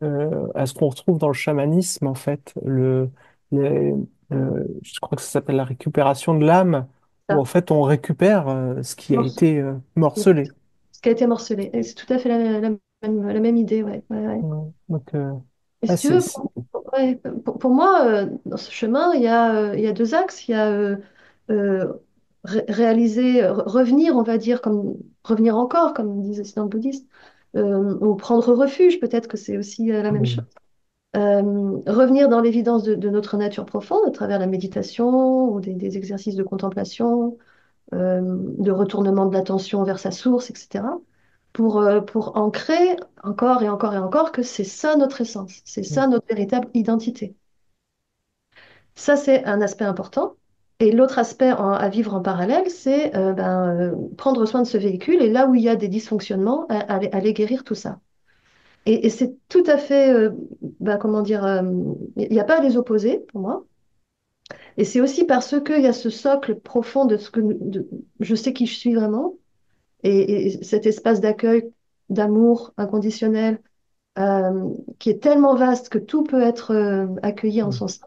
Speaker 1: euh, à ce qu'on retrouve dans le chamanisme, en fait. Les- je crois que ça s'appelle la récupération de l'âme, où en
Speaker 2: Ça,
Speaker 1: fait on récupère ce qui a
Speaker 2: morce-
Speaker 1: été morcelé.
Speaker 2: ce qui a été morcelé. Et c'est tout à fait la même idée, ouais, ouais, ouais.
Speaker 1: Ouais. Donc,
Speaker 2: Et
Speaker 1: ah,
Speaker 2: si tu veux, ouais, pour moi, dans ce chemin, il y a deux axes. Il y a euh, réaliser, revenir, on va dire, comme revenir encore, comme disait dans le bouddhisme, ou prendre refuge, peut-être que c'est aussi la même chose.
Speaker 1: mm,
Speaker 2: Revenir dans l'évidence de notre nature profonde à travers la méditation ou des exercices de contemplation, de retournement de l'attention vers sa source, etc. Pour ancrer encore et encore et encore que c'est ça notre essence, c'est
Speaker 1: mm,
Speaker 2: ça notre véritable identité. Ça, c'est un aspect important. Et l'autre aspect à vivre en parallèle, c'est prendre soin de ce véhicule et là où il y a des dysfonctionnements, aller guérir tout ça. Et c'est tout à fait, comment dire, il n'y a pas à les opposer pour moi. Et c'est aussi parce qu'il y a ce socle profond de ce que je sais qui je suis vraiment et cet espace d'accueil, d'amour inconditionnel qui est tellement vaste que tout peut être accueilli en
Speaker 1: mm.
Speaker 2: son sein,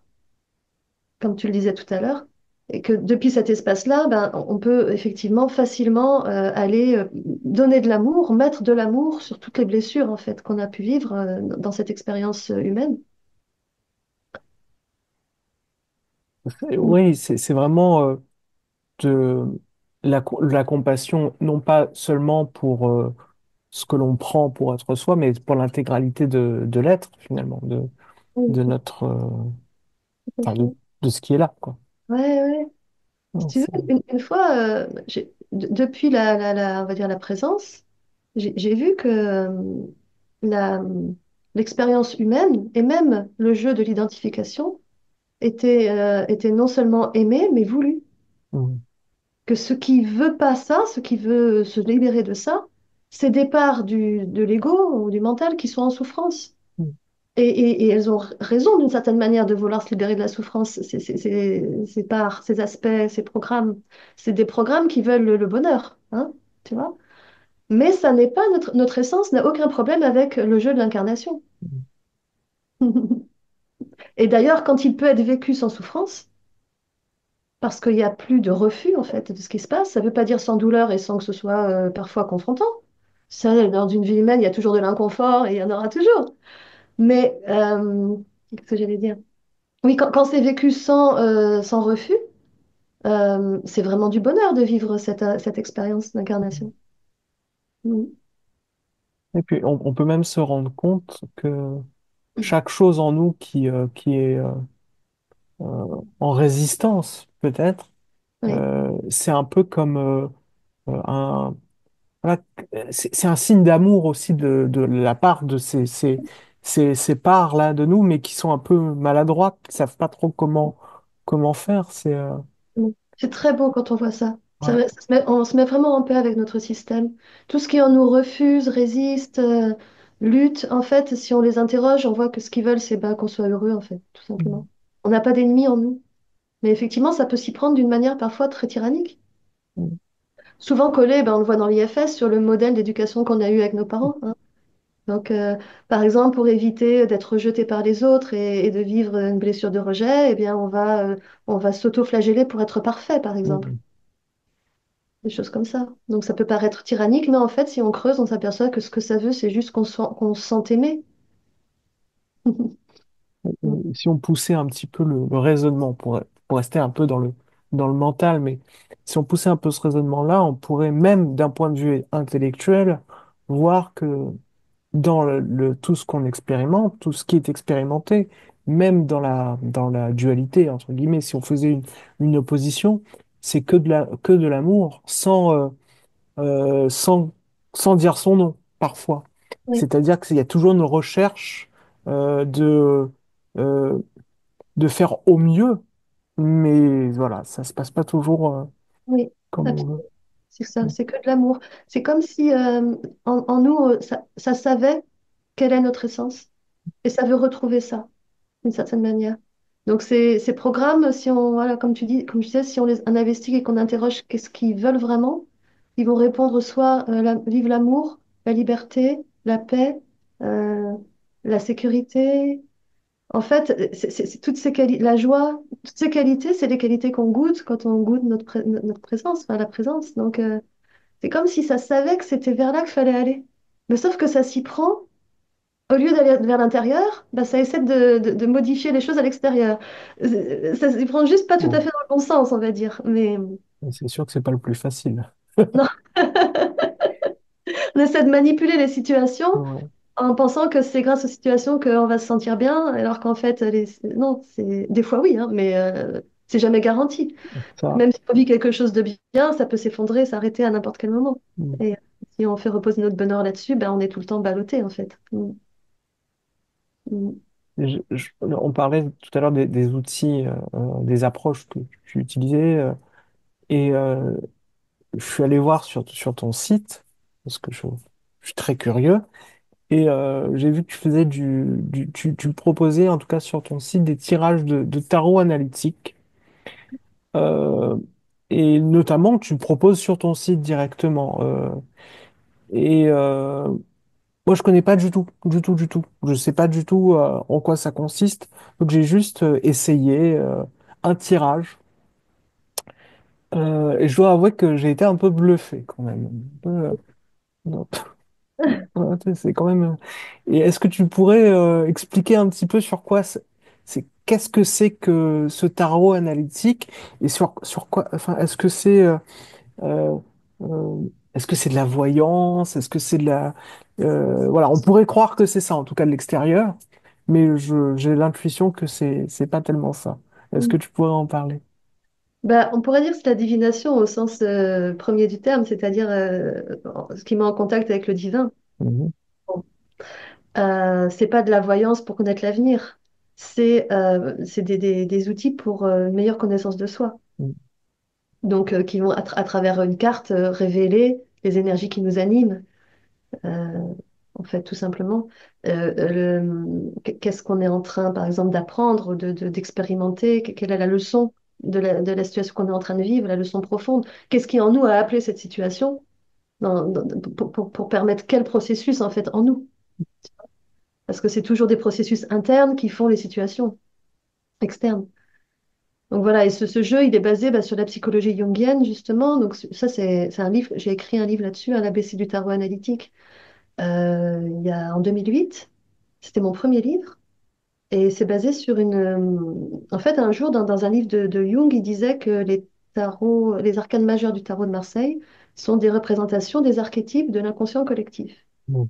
Speaker 2: comme tu le disais tout à l'heure. Et que depuis cet espace-là, ben, on peut effectivement facilement aller donner de l'amour, mettre de l'amour sur toutes les blessures en fait qu'on a pu vivre dans cette expérience humaine.
Speaker 1: Oui, c'est vraiment de la compassion, non pas seulement pour ce que l'on prend pour être soi, mais pour l'intégralité de l'être, finalement,
Speaker 2: Oui,
Speaker 1: de
Speaker 2: tout
Speaker 1: notre,
Speaker 2: à
Speaker 1: enfin,
Speaker 2: fait.
Speaker 1: de ce qui est là, quoi.
Speaker 2: Ouais, ouais. Si
Speaker 1: Non,
Speaker 2: tu veux, une fois, depuis on va dire la présence, j'ai vu que la, l'expérience humaine et même le jeu de l'identification était non seulement aimé, mais voulu.
Speaker 1: mm,
Speaker 2: Que ce qui veut pas ça, ce qui veut se libérer de ça, c'est des parts de l'ego ou du mental qui sont en souffrance.
Speaker 1: mm.
Speaker 2: Et elles ont raison d'une certaine manière de vouloir se libérer de la souffrance. C'est par ces aspects, ces programmes. C'est des programmes qui veulent le bonheur, hein, tu vois. Mais ça n'est pas notre essence, n'a aucun problème avec le jeu de l'incarnation. Et d'ailleurs, quand il peut être vécu sans souffrance, parce qu'il n'y a plus de refus en fait de ce qui se passe, ça ne veut pas dire sans douleur et sans que ce soit parfois confrontant. Ça, dans une vie humaine, il y a toujours de l'inconfort et il y en aura toujours. Mais qu'est-ce que j'allais dire? Oui, quand c'est vécu sans refus, c'est vraiment du bonheur de vivre cette expérience d'incarnation. Mhm.
Speaker 1: Et puis, on peut même se rendre compte que chaque chose en nous qui est en résistance, peut-être,
Speaker 2: Oui,
Speaker 1: c'est un peu comme un, voilà, c'est un signe d'amour aussi de la part de ces parts-là de nous, mais qui sont un peu maladroites, qui savent pas trop comment faire.
Speaker 2: oui. C'est très beau quand on voit ça.
Speaker 1: Ouais.
Speaker 2: On se met vraiment en paix avec notre système. Tout ce qui en nous refuse, résiste, lutte, en fait, si on les interroge, on voit que ce qu'ils veulent, c'est bah, qu'on soit heureux, en fait, tout simplement. On n'a pas d'ennemis en nous. Mais effectivement, ça peut s'y prendre d'une manière parfois très tyrannique. Souvent collé, ben, on le voit dans l'IFS, sur le modèle d'éducation qu'on a eu avec nos parents, hein. Donc, par exemple, pour éviter d'être rejeté par les autres et de vivre une blessure de rejet, eh bien, on va s'auto-flageller pour être parfait, par exemple.
Speaker 1: Mm.
Speaker 2: Des choses comme ça. Donc, ça peut paraître tyrannique, mais en fait, si on creuse, on s'aperçoit que ce que ça veut, c'est juste qu'on se sente aimé.
Speaker 1: Et si on poussait un petit peu le raisonnement, pour rester un peu dans le mental, mais si on poussait un peu ce raisonnement-là, on pourrait même d'un point de vue intellectuel voir que dans tout ce qu'on expérimente, tout ce qui est expérimenté, même dans la dualité, entre guillemets, si on faisait une opposition, c'est que de l'amour, sans, sans dire son nom, parfois.
Speaker 2: Oui,
Speaker 1: C'est-à-dire qu'il y a toujours une recherche de, euh, de faire au mieux, mais voilà, ça se passe pas toujours
Speaker 2: oui,
Speaker 1: comme on
Speaker 2: absolument.
Speaker 1: veut.
Speaker 2: C'est ça, c'est que de l'amour. C'est comme si en nous, ça savait quelle est notre essence et ça veut retrouver ça, d'une certaine manière. Donc ces programmes, si on, voilà, comme tu dis, comme je disais, si on les on investigue et qu'on interroge qu'est-ce qu'ils veulent vraiment, ils vont répondre soit vive l'amour, la liberté, la paix, euh, la sécurité. En fait, c'est toutes ces la joie, toutes ces qualités, c'est les qualités qu'on goûte quand on goûte notre présence, enfin la présence. Donc c'est comme si ça savait que c'était vers là qu'il fallait aller. Mais sauf que ça s'y prend au lieu d'aller vers l'intérieur, bah, ça essaie de modifier les choses à l'extérieur. Ça ne prend juste pas tout à
Speaker 1: Ouais.
Speaker 2: fait dans le bon sens, on va dire. Mais
Speaker 1: Et c'est sûr que c'est pas le plus facile.
Speaker 2: non, on essaie de manipuler les situations
Speaker 1: Ouais.
Speaker 2: en pensant que c'est grâce aux situations qu'on va se sentir bien, alors qu'en fait, non, c'est des fois oui, hein, mais c'est jamais garanti.
Speaker 1: Ça.
Speaker 2: Même si on vit quelque chose de bien, ça peut s'effondrer, s'arrêter à n'importe quel moment.
Speaker 1: Mm.
Speaker 2: Et si on fait reposer notre bonheur là-dessus, ben, on est tout le temps ballotté, en fait. Mm. Mm.
Speaker 1: On parlait tout à l'heure des outils, des approches que tu utilisais, et je suis allé voir sur ton site, parce que je suis très curieux, et j'ai vu que tu faisais tu proposais, en tout cas sur ton site, des tirages de tarot analytique, euh, et notamment tu le proposes sur ton site directement. Et moi, je connais pas du tout, du tout, du tout. Je sais pas du tout en quoi ça consiste. Donc j'ai juste essayé un tirage. Et je dois avouer que j'ai été un peu bluffé quand même. Un peu, non. Ouais, c'est quand même. Et est-ce que tu pourrais expliquer un petit peu sur quoi qu'est-ce que c'est que ce tarot analytique et sur quoi, enfin, euh, euh, est-ce que c'est de la voyance? Est-ce que c'est de la... voilà, on pourrait croire que c'est ça, en tout cas de l'extérieur, mais j'ai l'intuition que c'est pas tellement ça. Est-ce que
Speaker 2: Mm.
Speaker 1: tu pourrais en parler?
Speaker 2: Ben, on pourrait dire que c'est la divination au sens premier du terme, c'est-à-dire ce qui met en contact avec le divin.
Speaker 1: Mhm.
Speaker 2: Bon. C'est pas de la voyance pour connaître l'avenir, c'est des outils pour une meilleure connaissance de soi. Donc, qui vont, à travers une carte, révéler les énergies qui nous animent. Euh, en fait, tout simplement. Qu'est-ce qu'on est en train, par exemple, d'apprendre, d'expérimenter? Quelle est la leçon de la situation qu'on est en train de vivre, la leçon profonde? Qu'est-ce qui en nous a appelé cette situation pour permettre quel processus, en fait, en nous? Parce que c'est toujours des processus internes qui font les situations externes. Donc voilà, et ce jeu, il est basé sur la psychologie jungienne, justement. Donc ça, c'est un livre, j'ai écrit un livre là-dessus, à l'ABC du tarot analytique, en 2008. C'était mon premier livre. Et c'est basé sur en fait, un jour, dans un livre de Jung, il disait que les arcanes majeures du tarot de Marseille sont des représentations des archétypes de l'inconscient collectif.
Speaker 1: Mm.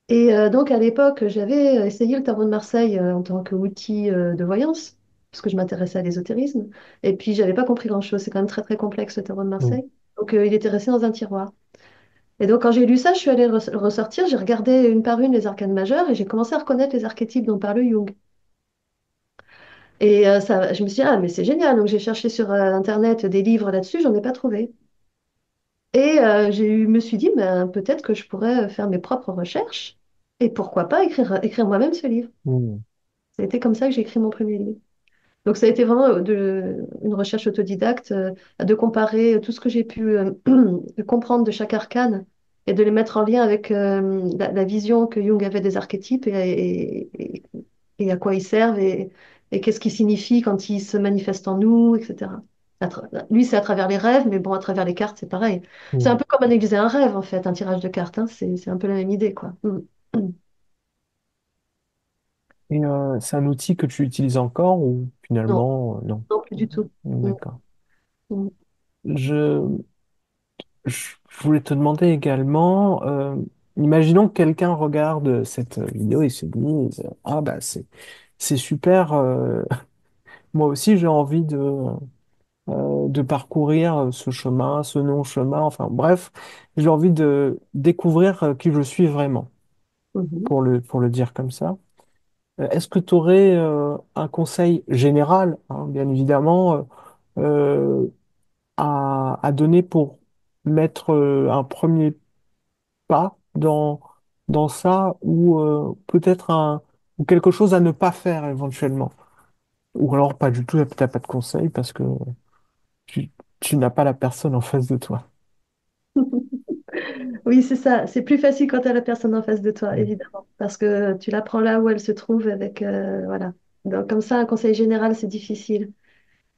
Speaker 2: Et donc, à l'époque, j'avais essayé le tarot de Marseille en tant qu'outil de voyance, parce que je m'intéressais à l'ésotérisme. Et puis, j'avais pas compris grand-chose. C'est quand même très, très complexe, le tarot de
Speaker 1: Mm.
Speaker 2: Marseille. Donc, il était resté dans un tiroir. Et donc, quand j'ai lu ça, je suis allée le ressortir. J'ai regardé une par une les arcanes majeures et j'ai commencé à reconnaître les archétypes dont parle Jung. Et je me suis dit, ah, mais c'est génial. Donc, j'ai cherché sur Internet des livres là-dessus, j'en ai pas trouvé. Et me suis dit, ben, peut-être que je pourrais faire mes propres recherches. Et pourquoi pas écrire moi-même ce livre.
Speaker 1: Mm.
Speaker 2: Ça a été comme ça que j'ai écrit mon premier livre. Donc, ça a été vraiment une recherche autodidacte, de comparer tout ce que j'ai pu comprendre de chaque arcane et de les mettre en lien avec la vision que Jung avait des archétypes et à quoi ils servent et qu'est-ce qu'ils signifient quand ils se manifestent en nous, etc. Lui, c'est à travers les rêves, mais bon, à travers les cartes, c'est pareil. C'est un
Speaker 1: Mm.
Speaker 2: peu comme analyser un rêve, en fait, un tirage de cartes, hein. C'est un peu la même idée, quoi. Mm.
Speaker 1: Et c'est un outil que tu utilises encore ou
Speaker 2: Non,
Speaker 1: finalement, non?
Speaker 2: non, plus du tout. Mm.
Speaker 1: D'accord.
Speaker 2: Mm.
Speaker 1: Je, je voulais te demander également, imaginons que quelqu'un regarde cette vidéo et se dise, ah bah c'est super, moi aussi j'ai envie de parcourir ce chemin, ce non-chemin, enfin bref, j'ai envie de découvrir qui je suis vraiment,
Speaker 2: Mhm.
Speaker 1: pour le dire comme ça. Est-ce que tu aurais un conseil général, hein, bien évidemment, à donner pour mettre un premier pas dans ça ou peut-être ou quelque chose à ne pas faire éventuellement? Ou alors pas du tout, t'as pas de conseil parce que tu, tu n'as pas la personne en face de toi.
Speaker 2: Oui, c'est ça. C'est plus facile quand tu as la personne en face de toi,
Speaker 1: Mm.
Speaker 2: évidemment, parce que tu la prends là où elle se trouve avec, voilà. Donc, comme ça, un conseil général, c'est difficile.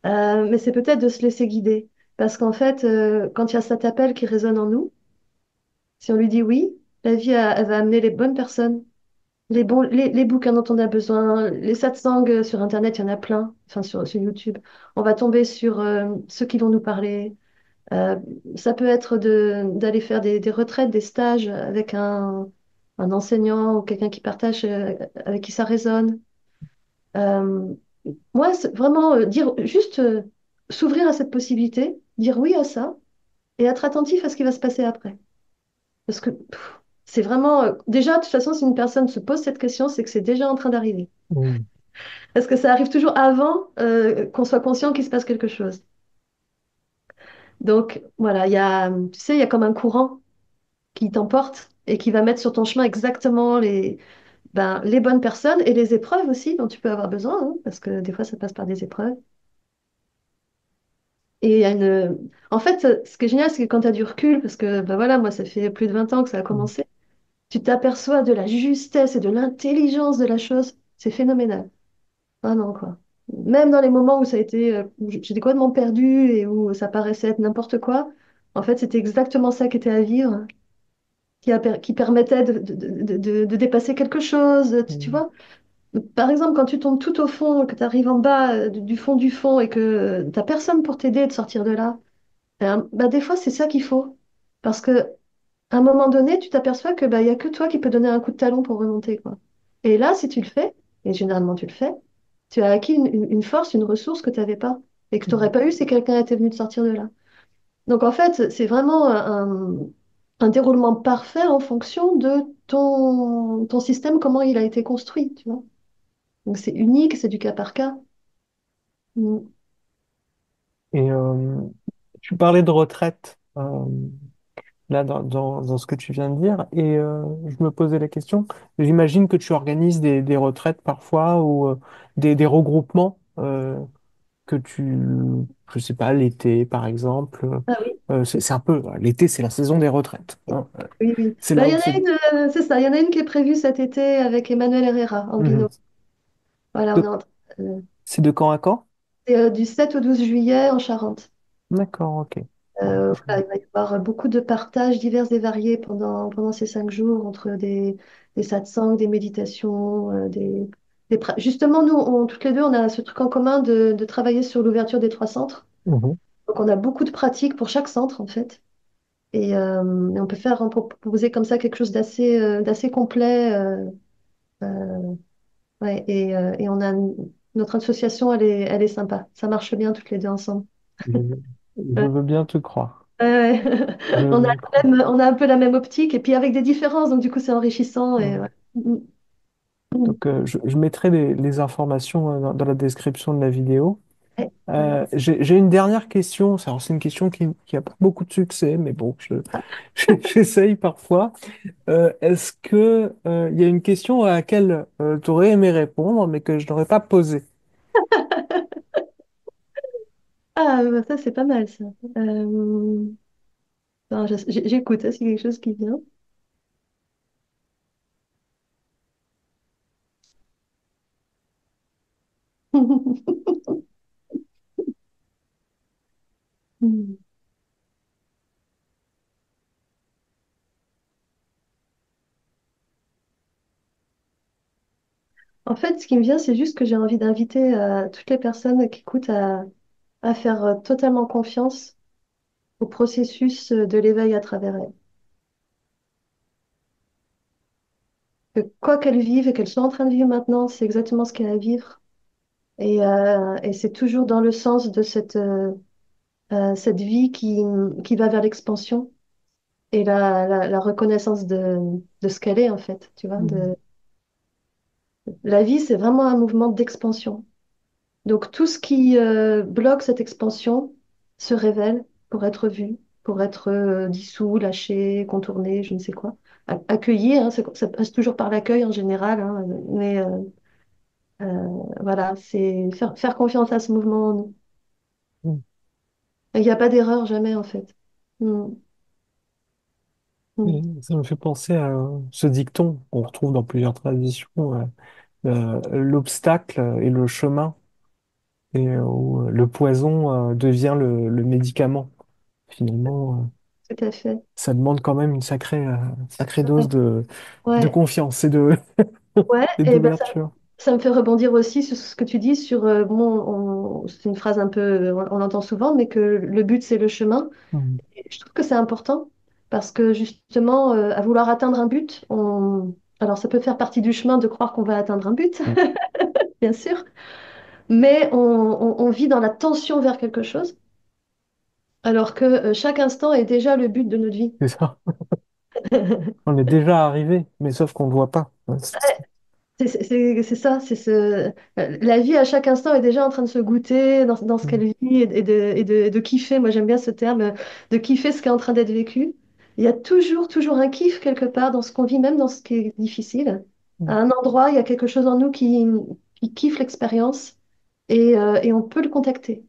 Speaker 2: Mais c'est peut-être de se laisser guider, parce qu'en fait, quand il y a cet appel qui résonne en nous, si on lui dit oui, la vie, elle va amener les bonnes personnes, les bouquins dont on a besoin, les satsangs sur Internet, il y en a plein, enfin sur YouTube. On va tomber sur ceux qui vont nous parler. Euh, Ça peut être d'aller faire des retraites, des stages avec un enseignant ou quelqu'un qui partage, avec qui ça résonne. Euh, Moi, c'est vraiment dire juste s'ouvrir à cette possibilité, dire oui à ça et être attentif à ce qui va se passer après. Parce que c'est vraiment déjà, de toute façon, si une personne se pose cette question, c'est que c'est déjà en train d'arriver.
Speaker 1: Mm.
Speaker 2: Parce que ça arrive toujours avant qu'on soit conscient qu'il se passe quelque chose. Donc voilà, tu sais, il y a comme un courant qui t'emporte et qui va mettre sur ton chemin exactement les bonnes personnes et les épreuves aussi dont tu peux avoir besoin, hein, parce que des fois, ça passe par des épreuves. Et il y a En fait, ce qui est génial, c'est que quand tu as du recul, parce que bah voilà, moi, ça fait plus de 20 ans que ça a
Speaker 1: Mm.
Speaker 2: commencé, tu t'aperçois de la justesse et de l'intelligence de la chose. C'est phénoménal. Vraiment, quoi. Même dans les moments où où j'étais complètement perdue et où ça paraissait être n'importe quoi, en fait, c'était exactement ça qui était à vivre, qui permettait de dépasser quelque chose, tu
Speaker 1: Mm.
Speaker 2: vois. Par exemple, quand tu tombes tout au fond, que tu arrives en bas du fond et que tu n'as personne pour t'aider de sortir de là, bah, des fois, c'est ça qu'il faut. Parce que à un moment donné, tu t'aperçois que bah, il y a que toi qui peux donner un coup de talon pour remonter, quoi. Et là, si tu le fais, et généralement tu le fais, tu as acquis une force, une ressource que tu n'avais pas et que tu n'aurais pas eu si quelqu'un était venu te sortir de là. Donc en fait, c'est vraiment un déroulement parfait en fonction de ton système, comment il a été construit, tu vois. Donc c'est unique, c'est du cas par cas. Mm.
Speaker 1: Et tu parlais de retraite. là dans ce que tu viens de dire. Et je me posais la question, j'imagine que tu organises des retraites parfois ou des regroupements que je sais pas, l'été par exemple.
Speaker 2: Ah oui,
Speaker 1: C'est un peu, l'été c'est la saison des retraites, hein.
Speaker 2: oui, oui.
Speaker 1: C'est
Speaker 2: Bah,
Speaker 1: là
Speaker 2: il y
Speaker 1: où
Speaker 2: en a une, c'est ça, il y en a une qui est prévue cet été avec Emmanuel Herrera en
Speaker 1: Mhm.
Speaker 2: binôme. Voilà, on est
Speaker 1: De-
Speaker 2: en train-
Speaker 1: c'est de camp à camp?
Speaker 2: c'est, du 7 au 12 juillet en Charente.
Speaker 1: D'accord, ok. Bon,
Speaker 2: Voilà, il va y avoir beaucoup de partages divers et variés pendant ces 5 jours entre des satsangs, des méditations, justement, nous, toutes les deux, on a ce truc en commun de travailler sur l'ouverture des 3 centres.
Speaker 1: Mhm.
Speaker 2: Donc, on a beaucoup de pratiques pour chaque centre, en fait. Et on peut proposer comme ça quelque chose d'assez complet. Ouais, et notre association, elle est sympa. Ça marche bien toutes les deux ensemble.
Speaker 1: Je, je
Speaker 2: Ouais.
Speaker 1: veux bien te croire.
Speaker 2: Ouais, ouais.
Speaker 1: Je veux
Speaker 2: On a
Speaker 1: bien te croire.
Speaker 2: on a un peu la même optique et puis avec des différences, donc du coup c'est enrichissant et
Speaker 1: Mhm.
Speaker 2: ouais. Mm, mm.
Speaker 1: Donc, je mettrai les informations dans la description de la vidéo.
Speaker 2: Ouais, ouais.
Speaker 1: J'ai une dernière question. Alors, c'est une question qui a pas beaucoup de succès, mais bon, j'essaye parfois. Est-ce que, il y a une question à laquelle tu aurais aimé répondre, mais que je n'aurais pas posée?
Speaker 2: Ah, bah, ça c'est pas mal ça. Attends, j'écoute, hein, c'est quelque chose qui vient. Mm. En fait, ce qui me vient, c'est juste que j'ai envie d'inviter toutes les personnes qui écoutent à faire totalement confiance au processus de l'éveil à travers elles. Que quoi qu'elles vivent et qu'elles soient en train de vivre maintenant, c'est exactement ce qu'elles a à vivre. Et c'est toujours dans le sens de cette vie qui va vers l'expansion et la reconnaissance de ce qu'elle est, en fait. Tu vois,
Speaker 1: Mhm.
Speaker 2: la vie, c'est vraiment un mouvement d'expansion. Donc, tout ce qui bloque cette expansion se révèle pour être vu, pour être dissous, lâché, contourné, je ne sais quoi. Accueilli, hein, ça passe toujours par l'accueil en général, hein, mais voilà, c'est faire confiance à ce mouvement en nous. Il n'y a pas d'erreur jamais, en fait. Mm, mm.
Speaker 1: Et ça me fait penser à ce dicton qu'on retrouve dans plusieurs traditions, l'obstacle et le chemin, et où le poison devient le médicament. Finalement,
Speaker 2: Tout à fait.
Speaker 1: ça demande quand même une sacrée dose
Speaker 2: Ouais,
Speaker 1: de
Speaker 2: ouais,
Speaker 1: confiance
Speaker 2: ouais.
Speaker 1: et
Speaker 2: Et ben
Speaker 1: d'ouverture.
Speaker 2: ça me fait rebondir aussi sur ce que tu dis sur, bon, c'est une phrase un peu, on l'entend souvent, mais que le but, c'est le chemin.
Speaker 1: Mhm.
Speaker 2: Et je trouve que c'est important parce que justement, à vouloir atteindre un but, alors ça peut faire partie du chemin de croire qu'on va atteindre un but, bien sûr, mais on vit dans la tension vers quelque chose, alors que chaque instant est déjà le but de notre vie.
Speaker 1: C'est ça. On est déjà arrivé, mais sauf qu'on ne le voit pas. Ouais,
Speaker 2: C'est ça, la vie à chaque instant est déjà en train de se goûter dans ce qu'elle vit et de kiffer. Moi, j'aime bien ce terme, de kiffer ce qui est en train d'être vécu. Il y a toujours un kiff quelque part dans ce qu'on vit, même dans ce qui est difficile. À un endroit, il y a quelque chose en nous qui kiffe l'expérience et on peut le contacter.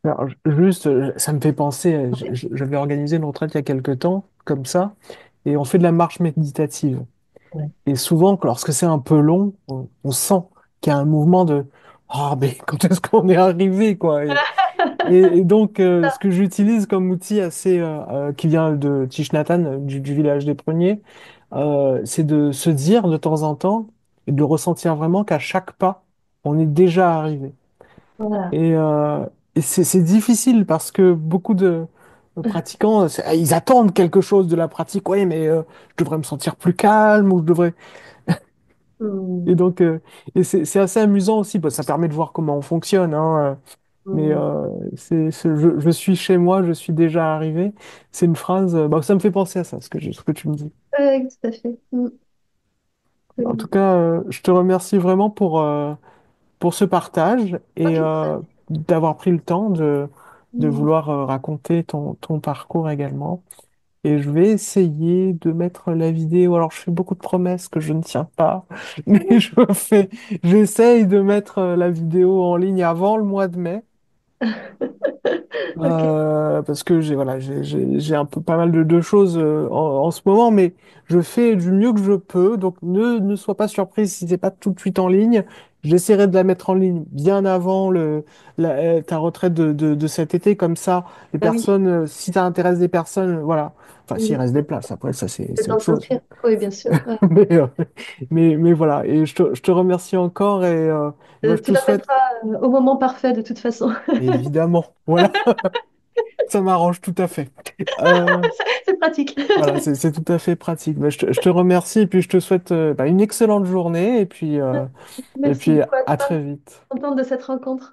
Speaker 1: Alors, juste, ça me fait penser, j'avais organisé une retraite il y a quelque temps, comme ça, et on fait de la marche méditative.
Speaker 2: Ouais.
Speaker 1: Et souvent, lorsque c'est un peu long, on sent qu'il y a un mouvement de ah, mais quand est-ce qu'on est arrivé, quoi? Et donc, ce que j'utilise comme outil qui vient de Thich Nhat Hanh, du village des Pruniers, c'est de se dire de temps en temps et de ressentir vraiment qu'à chaque pas, on est déjà arrivé.
Speaker 2: Voilà.
Speaker 1: Et, euh, et c'est difficile parce que beaucoup de pratiquants, ils attendent quelque chose de la pratique. Oui, mais je devrais me sentir plus calme ou je devrais. Et
Speaker 2: Hmm,
Speaker 1: donc, c'est assez amusant aussi. Bah, ça permet de voir comment on fonctionne, hein. Mais
Speaker 2: hmm.
Speaker 1: je suis chez moi, je suis déjà arrivé. C'est une phrase. Bah, ça me fait penser à ça, ce que tu me dis.
Speaker 2: Ouais, tout à fait.
Speaker 1: En tout
Speaker 2: Absolument.
Speaker 1: cas, je te remercie vraiment pour ce partage et
Speaker 2: Ok.
Speaker 1: d'avoir pris le temps de
Speaker 2: Hmm.
Speaker 1: vouloir raconter ton parcours également. et je vais essayer de mettre la vidéo. Alors, je fais beaucoup de promesses que je ne tiens pas, mais j'essaye de mettre la vidéo en ligne avant le mois de mai.
Speaker 2: Ok,
Speaker 1: Parce que j'ai un peu pas mal de choses en ce moment, mais je fais du mieux que je peux. Donc ne sois pas surprise si c'est pas tout de suite en ligne. J'essaierai de la mettre en ligne bien avant ta retraite de cet été, comme ça, les
Speaker 2: ah oui,
Speaker 1: personnes, si ça intéresse des personnes, voilà. Enfin, s'il
Speaker 2: oui,
Speaker 1: reste des places, après ça
Speaker 2: le
Speaker 1: c'est
Speaker 2: temps
Speaker 1: autre
Speaker 2: de
Speaker 1: chose.
Speaker 2: s'inscrire. Oui, bien sûr. Ouais.
Speaker 1: Mais, mais voilà. Et je te remercie encore et ben, je
Speaker 2: Tu
Speaker 1: te
Speaker 2: la
Speaker 1: souhaite
Speaker 2: mettras au moment parfait de toute façon.
Speaker 1: évidemment, voilà, ça m'arrange tout à fait. Euh,
Speaker 2: C'est pratique.
Speaker 1: Voilà, c'est tout à fait pratique. Bah, je te remercie et puis je te souhaite bah, une excellente journée et
Speaker 2: Merci
Speaker 1: puis
Speaker 2: beaucoup à
Speaker 1: à
Speaker 2: toi.
Speaker 1: très vite.
Speaker 2: Contente de cette rencontre.